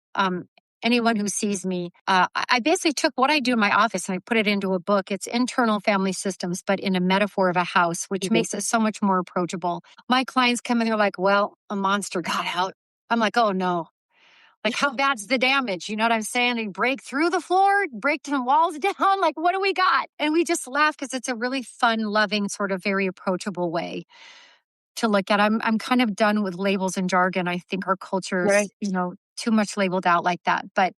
Anyone who sees me, I basically took what I do in my office and I put it into a book. It's internal family systems, but in a metaphor of a house, which makes it so much more approachable. My clients come in, they're like, well, a monster got out. I'm like, oh no. Like, how bad's the damage? You know what I'm saying? They break through the floor, break the walls down. Like, what do we got? And we just laugh because it's a really fun, loving, sort of very approachable way to look at. I'm kind of done with labels and jargon. I think our culture's, Right. too much labeled out like that. But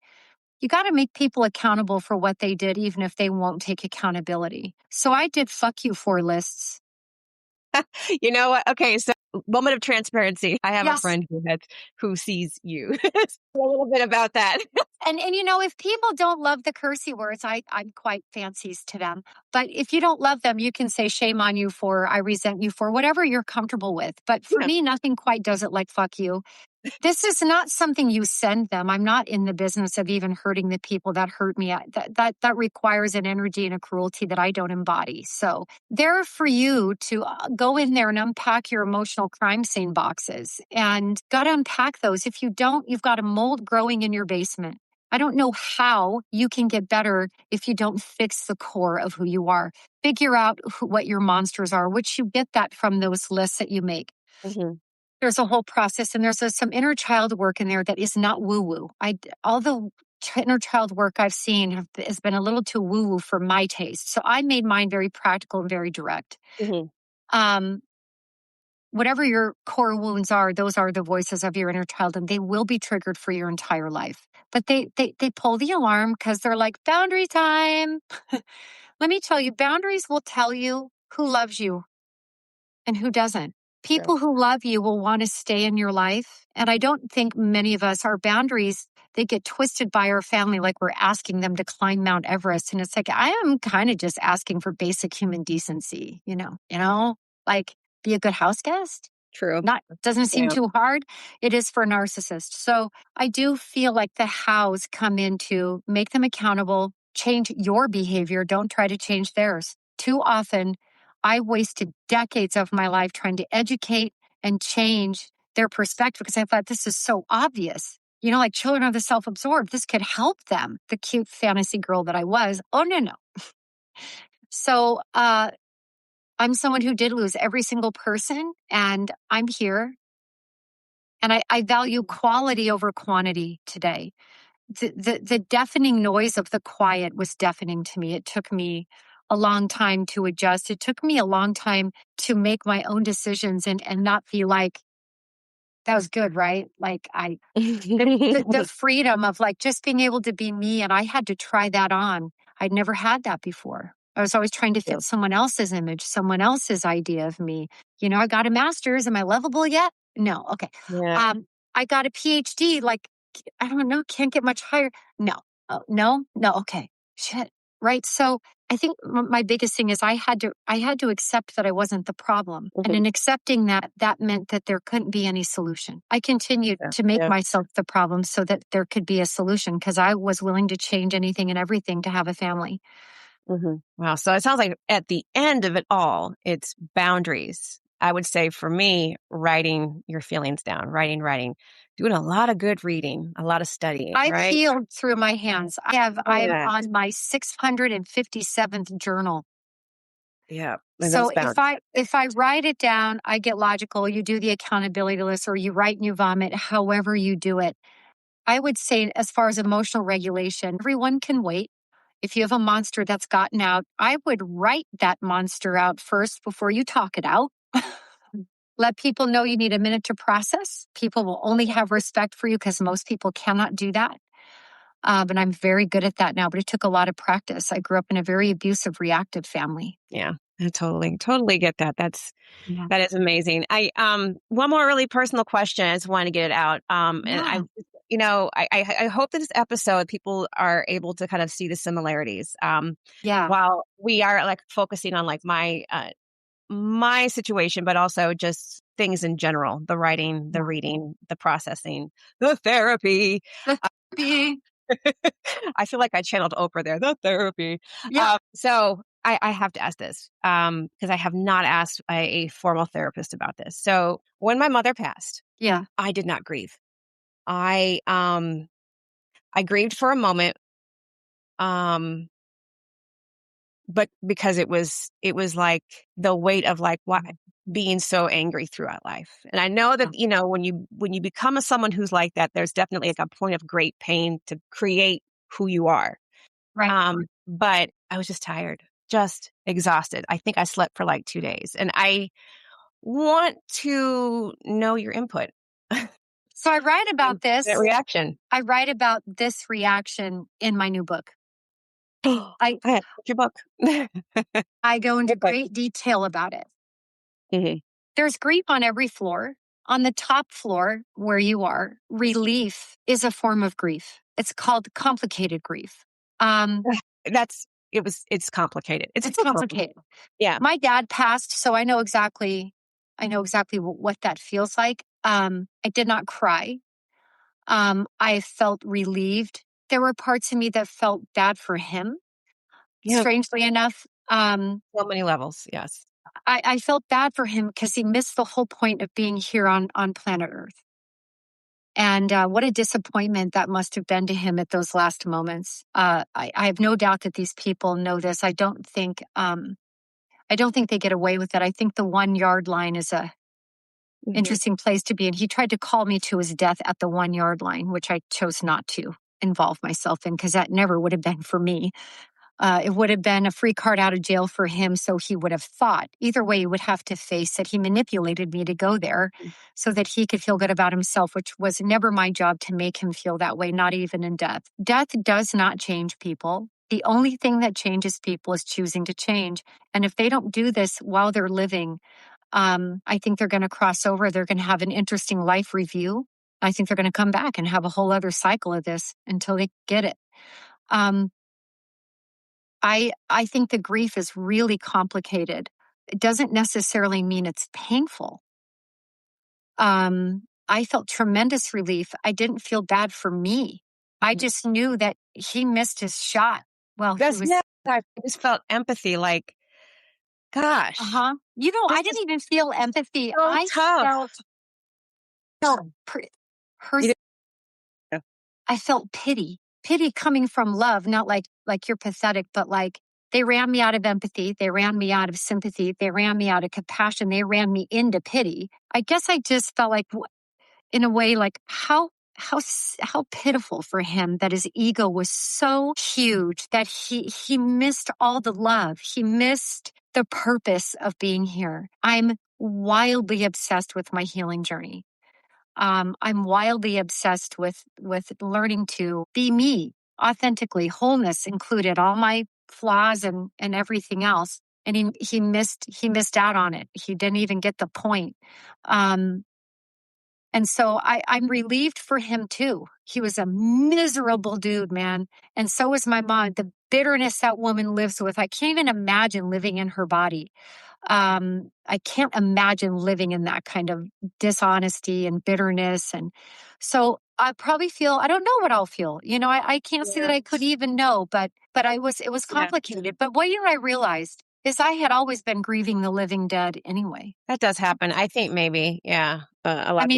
you got to make people accountable for what they did, even if they won't take accountability. So I did fuck you for lists. You know what? Okay, so moment of transparency. I have a Yes. friend who sees you. A little bit about that. And if people don't love the cursey words, I'm quite fancies to them. But if you don't love them, you can say shame on you for, I resent you for, whatever you're comfortable with. But for me, nothing quite does it like fuck you. This is not something you send them. I'm not in the business of even hurting the people that hurt me. That requires an energy and a cruelty that I don't embody. So they're for you to go in there and unpack your emotional crime scene boxes, and got to unpack those. If you don't, you've got a mold growing in your basement. I don't know how you can get better if you don't fix the core of who you are. Figure out what your monsters are, which you get that from those lists that you make. Mm-hmm. There's a whole process, and there's some inner child work in there that is not woo-woo. All the inner child work I've seen has been a little too woo-woo for my taste. So I made mine very practical and very direct. Mm-hmm. Whatever your core wounds are, those are the voices of your inner child, and they will be triggered for your entire life. But they pull the alarm because they're like, boundary time. Let me tell you, boundaries will tell you who loves you and who doesn't. People who love you will want to stay in your life. And I don't think many of us, our boundaries, they get twisted by our family like we're asking them to climb Mount Everest. And it's like, I am kind of just asking for basic human decency, like be a good house guest. True. Doesn't seem too hard. It is for a narcissist. So I do feel like the hows come in to make them accountable, change your behavior. Don't try to change theirs. Too often, I wasted decades of my life trying to educate and change their perspective because I thought this is so obvious. Like children are the self-absorbed. This could help them. The cute fantasy girl that I was. Oh, no. So I'm someone who did lose every single person, and I'm here. And I value quality over quantity today. The deafening noise of the quiet was deafening to me. It took me a long time to adjust. It took me a long time to make my own decisions and not be like, that was good, right? Like the freedom of like just being able to be me. And I had to try that on. I'd never had that before. I was always trying to fit someone else's image, someone else's idea of me. I got a master's. Am I lovable yet? No. Okay. Yeah. I got a PhD. Like, I don't know. Can't get much higher. No. Oh, no. Okay. Shit. Right. So I think my biggest thing is I had to accept that I wasn't the problem. Mm-hmm. And in accepting that meant that there couldn't be any solution. I continued to make myself the problem so that there could be a solution because I was willing to change anything and everything to have a family. Mm-hmm. Wow. So it sounds like at the end of it all, it's boundaries. I would say for me, writing your feelings down, writing, doing a lot of good reading, a lot of studying. I've healed through my hands. I am on my 657th journal. Yeah. So if I write it down, I get logical. You do the accountability list, or you write and you vomit, however you do it. I would say as far as emotional regulation, everyone can wait. If you have a monster that's gotten out, I would write that monster out first before you talk it out. Let people know you need a minute to process. People will only have respect for you because most people cannot do that. And I'm very good at that now, but it took a lot of practice. I grew up in a very abusive, reactive family. Yeah, I totally get that. That is amazing. One more really personal question. I just want to get it out. And I hope that this episode, people are able to kind of see the similarities. While we are like focusing on like my situation, but also just things in general, the writing, the reading, the processing, the therapy. I feel like I channeled Oprah there, the therapy. Yeah. So I have to ask this because I have not asked a formal therapist about this. So when my mother passed, Yeah. I did not grieve. I grieved for a moment, but because it was like the weight of like why being so angry throughout life. And I know that when you become someone who's like that, there's definitely like a point of great pain to create who you are. Right. But I was just tired, just exhausted. I think I slept for like 2 days, and I want to know your input. So I write about this. That reaction. I write about this reaction in my new book. What's your book? I go into great detail about it. Mm-hmm. There's grief on every floor. On the top floor where you are, relief is a form of grief. It's called complicated grief. It's complicated. It's complicated. Yeah. My dad passed, so I know exactly what that feels like. I did not cry. I felt relieved. There were parts of me that felt bad for him. Yeah. Strangely enough. So many levels, yes. I felt bad for him because he missed the whole point of being here on planet Earth. And what a disappointment that must have been to him at those last moments. I have no doubt that these people know this. I don't think they get away with it. I think the 1 yard line is a interesting place to be. And he tried to call me to his death at the 1 yard line, which I chose not to involve myself in because that never would have been for me. It would have been a free card out of jail for him. So he would have thought. Either way, he would have to face that he manipulated me to go there so that he could feel good about himself, which was never my job to make him feel that way, not even in death. Death does not change people. The only thing that changes people is choosing to change. And if they don't do this while they're living, I think they're going to cross over. They're going to have an interesting life review. I think they're going to come back and have a whole other cycle of this until they get it. I think the grief is really complicated. It doesn't necessarily mean it's painful. I felt tremendous relief. I didn't feel bad for me. I just knew that he missed his shot. Well, I just felt empathy, like, gosh. I didn't even feel empathy. So I tough. I felt pity coming from love, not like you're pathetic, but like they ran me out of empathy. They ran me out of sympathy. They ran me out of compassion. They ran me into pity. I guess I just felt like, in a way, like how pitiful for him that his ego was so huge that he missed all the love. He missed the purpose of being here. I'm wildly obsessed with my healing journey. I'm wildly obsessed with learning to be me authentically, wholeness included, all my flaws and everything else. And he missed out on it. He didn't even get the point. And so I'm relieved for him too. He was a miserable dude, man. And so was my mom. The bitterness that woman lives with, I can't even imagine living in her body. I can't imagine living in that kind of dishonesty and bitterness. And so I probably I don't know what I'll feel. I can't say that I could even know, but it was complicated. Yeah. But what I realized is I had always been grieving the living dead anyway. That does happen. I think maybe, yeah. A lot.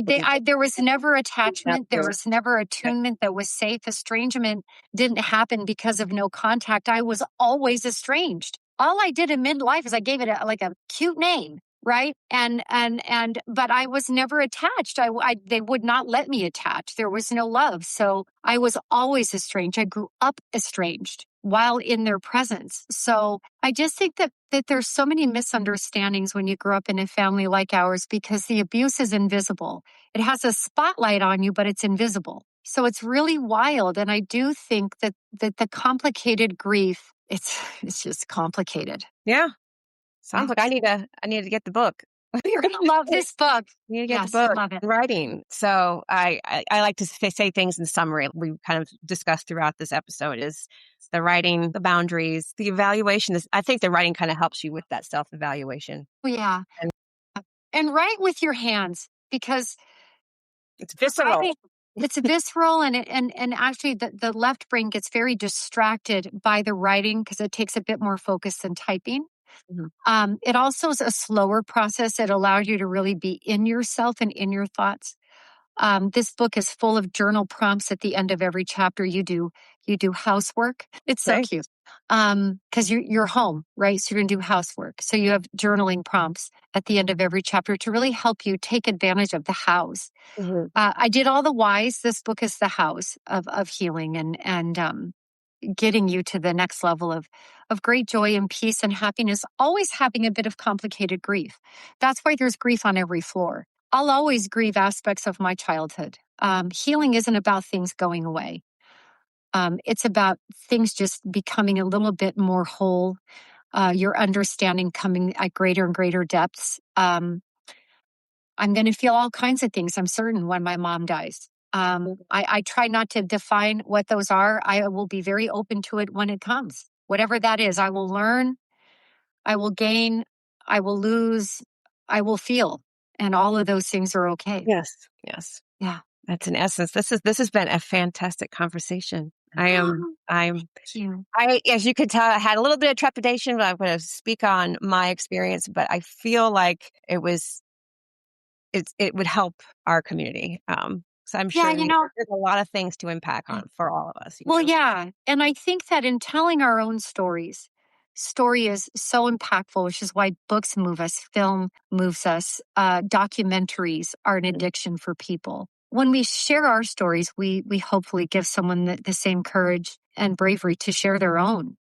There was never attachment. There was never attunement that was safe. Estrangement didn't happen because of no contact. I was always estranged. All I did in midlife is I gave it a cute name, right? But I was never attached. They would not let me attach. There was no love. So I was always estranged. I grew up estranged while in their presence. So I just think that there's so many misunderstandings when you grow up in a family like ours because the abuse is invisible. It has a spotlight on you, but it's invisible. So it's really wild. And I do think that the complicated grief, it's just complicated. Yeah. Sounds like I need to get the book. You're going to love this book. You need to get the book. Love it. Writing. So I like to say things in summary. We kind of discussed throughout this episode is the writing, the boundaries, the evaluation. I think the writing kind of helps you with that self-evaluation. Yeah. And write with your hands because it's visceral. It's visceral, and actually the left brain gets very distracted by the writing because it takes a bit more focus than typing. It also is a slower process. It allows you to really be in yourself and in your thoughts. This book is full of journal prompts at the end of every chapter. You do housework. It's so cute. Because you're home, right? So you're going to do housework. So you have journaling prompts at the end of every chapter to really help you take advantage of the hows. I did all the whys. This book is the hows of healing and getting you to the next level of great joy and peace and happiness, always having a bit of complicated grief. That's why there's grief on every floor. I'll always grieve aspects of my childhood. Healing isn't about things going away. It's about things just becoming a little bit more whole, your understanding coming at greater and greater depths. I'm going to feel all kinds of things, I'm certain, when my mom dies. I try not to define what those are. I will be very open to it when it comes. Whatever that is, I will learn, I will gain, I will lose, I will feel. And all of those things are okay. Yes. Yeah. That's in essence. This has been a fantastic conversation. As you could tell, I had a little bit of trepidation, but I'm going to speak on my experience, but I feel like it would help our community. So I'm sure there's a lot of things to impact on for all of us. Yeah. And I think that in telling our own story is so impactful, which is why books move us, film moves us, documentaries are an addiction for people. When we share our stories, we hopefully give someone the same courage and bravery to share their own.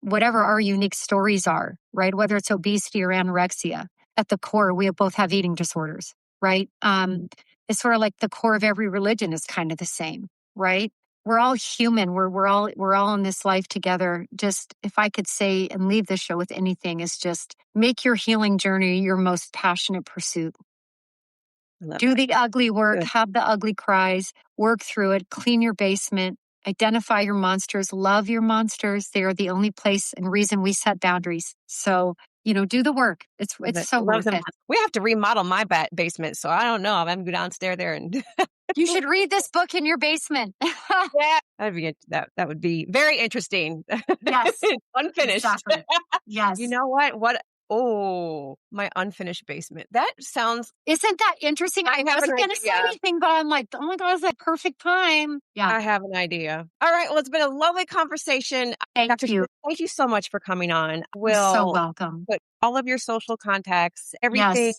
Whatever our unique stories are, right? Whether it's obesity or anorexia, at the core, we both have eating disorders, right? It's sort of like the core of every religion is kind of the same, right? We're all human. We're all in this life together. Just, if I could say and leave the show with anything, is just make your healing journey your most passionate pursuit. Do the ugly work, have the ugly cries, work through it, clean your basement, identify your monsters, love your monsters. They are the only place and reason we set boundaries. So, do the work. It's so worth it. We have to remodel my basement, so I don't know. I'm going to go downstairs there and you should read this book in your basement. Yeah, that would be very interesting. Yes. Unfinished. Exactly. Yes. You know what? Oh, my unfinished basement. That sounds... Isn't that interesting? I wasn't going to say anything, but I'm like, oh my God, it's that perfect time. Yeah. I have an idea. All right. Well, it's been a lovely conversation. Thank you. Thank you so much for coming on. You're so welcome. Put all of your social contacts, everything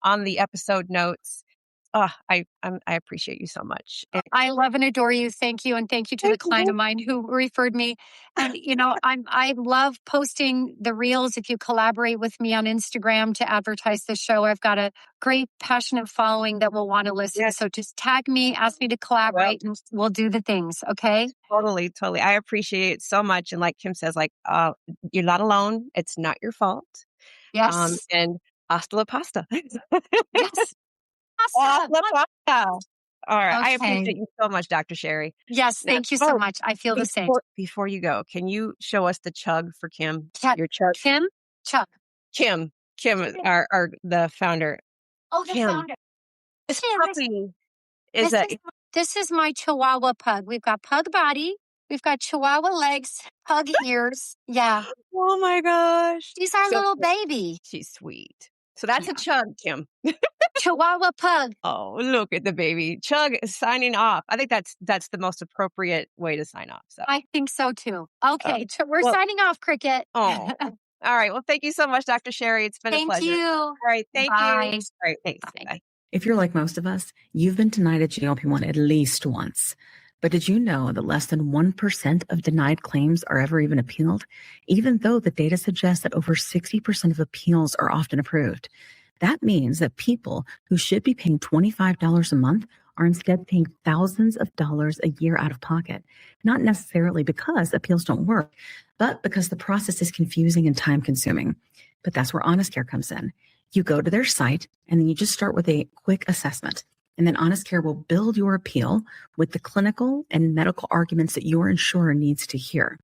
on the episode notes. Oh, I appreciate you so much. I love and adore you. Thank you. And thank you to the client of mine who referred me. And, I love posting the reels. If you collaborate with me on Instagram to advertise the show, I've got a great, passionate following that will want to listen. Yes. So just tag me, ask me to collaborate, and we'll do the things. Okay. Totally. I appreciate it so much. And like Kim says, you're not alone. It's not your fault. Yes. And hasta la pasta. Yes. Awesome. All right. Okay. I appreciate you so much, Dr. Sherry. Yes. Thank you so much. I feel the same. Before you go, can you show us the chug for Kim? Your chug. Chug. Kim, our the founder. Oh, the founder. This puppy this is my Chihuahua pug. We've got pug body. We've got Chihuahua legs, pug ears. Yeah. Oh my gosh. She's our little baby. She's sweet. So that's a chug, Kim. Chihuahua pug. Oh, look at the baby. Chug is signing off. I think that's the most appropriate way to sign off. So I think so too. Okay, we're signing off, Cricket. Oh, all right. Well, thank you so much, Dr. Sherry. It's been a pleasure. Thank you. All right. Thank you. All right. Thanks. Bye. If you're like most of us, you've been denied a GLP-1 at least once. But did you know that less than 1% of denied claims are ever even appealed, even though the data suggests that over 60% of appeals are often approved? That means that people who should be paying $25 a month are instead paying thousands of dollars a year out of pocket, not necessarily because appeals don't work, but because the process is confusing and time-consuming. But that's where Honest Care comes in. You go to their site, and then you just start with a quick assessment. And then Honest Care will build your appeal with the clinical and medical arguments that your insurer needs to hear,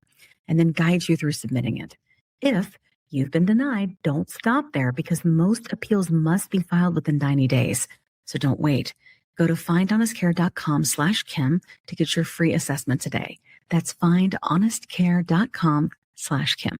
and then guide you through submitting it. If you've been denied, don't stop there, because most appeals must be filed within 90 days. So don't wait. Go to findhonestcare.com/Kim to get your free assessment today. That's findhonestcare.com/Kim.